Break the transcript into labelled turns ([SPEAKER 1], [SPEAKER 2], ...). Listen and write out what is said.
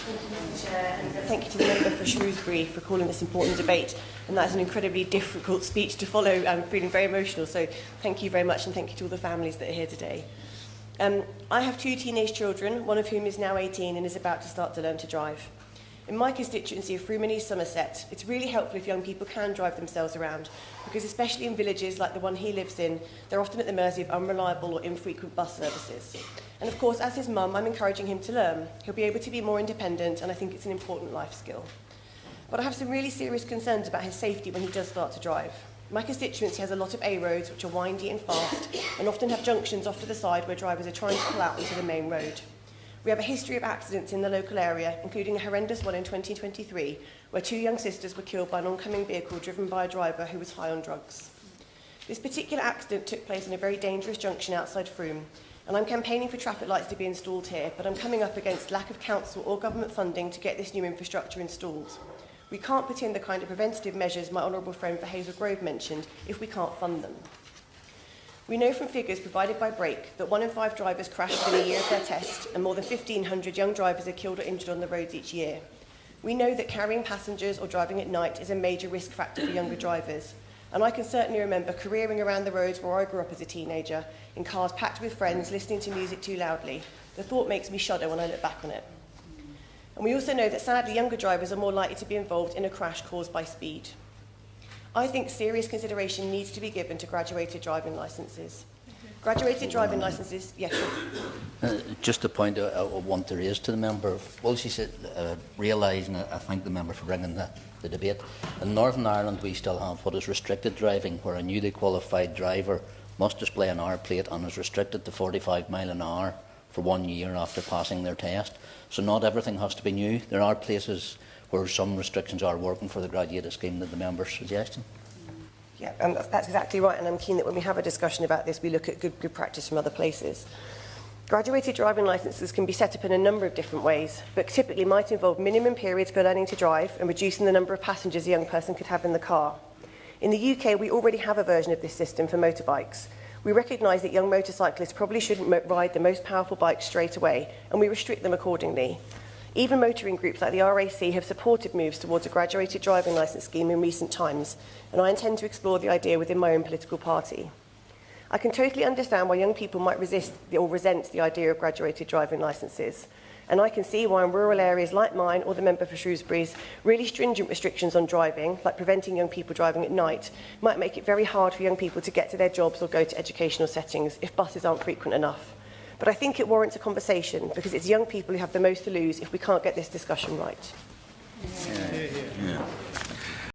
[SPEAKER 1] Thank you, Mr. Chair, and thank you to the member for Shrewsbury for calling this important debate. And that is an incredibly difficult speech to follow. I'm feeling very emotional, so thank you very much, and thank you to all the families that are here today. I have 2 teenage children, one of whom is now 18 and is about to start to learn to drive. In my constituency of Froome and East Somerset, it's really helpful if young people can drive themselves around, because especially in villages like the one he lives in, they're often at the mercy of unreliable or infrequent bus services. And of course, as his mum, I'm encouraging him to learn. He'll be able to be more independent, and I think it's an important life skill. But I have some really serious concerns about his safety when he does start to drive. My constituency has a lot of A roads which are windy and fast, and often have junctions off to the side where drivers are trying to pull out onto the main road. We have a history of accidents in the local area, including a horrendous one in 2023, where 2 young sisters were killed by an oncoming vehicle driven by a driver who was high on drugs. This particular accident took place in a very dangerous junction outside Froome, and I'm campaigning for traffic lights to be installed here, but I'm coming up against lack of council or government funding to get this new infrastructure installed. We can't put in the kind of preventative measures my honourable friend for Hazel Grove mentioned if we can't fund them. We know from figures provided by Brake that 1 in 5 drivers crash within a year of their test, and more than 1,500 young drivers are killed or injured on the roads each year. We know that carrying passengers or driving at night is a major risk factor for younger drivers, and I can certainly remember careering around the roads where I grew up as a teenager, in cars packed with friends listening to music too loudly. The thought makes me shudder when I look back on it. And we also know that sadly younger drivers are more likely to be involved in a crash caused by speed. I think serious consideration needs to be given to graduated driving licences. Graduated driving licences, yes.
[SPEAKER 2] Just a point I want to raise to the member. Well, she said, realise, and I thank the member for bringing the debate. In Northern Ireland, we still have what is restricted driving, where a newly qualified driver must display an R plate and is restricted to 45 miles an hour for 1 year after passing their test. So not everything has to be new. There are places where some restrictions are working for the graduate scheme that the member's suggesting.
[SPEAKER 1] Yeah, that's exactly right, and I'm keen that when we have a discussion about this, we look at good practice from other places. Graduated driving licences can be set up in a number of different ways, but typically might involve minimum periods for learning to drive and reducing the number of passengers a young person could have in the car. In the UK, we already have a version of this system for motorbikes. We recognise that young motorcyclists probably shouldn't ride the most powerful bikes straight away, and we restrict them accordingly. Even motoring groups like the RAC have supported moves towards a graduated driving licence scheme in recent times, and I intend to explore the idea within my own political party. I can totally understand why young people might resist or resent the idea of graduated driving licences, and I can see why in rural areas like mine or the member for Shrewsbury's, really stringent restrictions on driving, like preventing young people driving at night, might make it very hard for young people to get to their jobs or go to educational settings if buses aren't frequent enough. But I think it warrants a conversation, because it's young people who have the most to lose if we can't get this discussion right.
[SPEAKER 3] Yeah.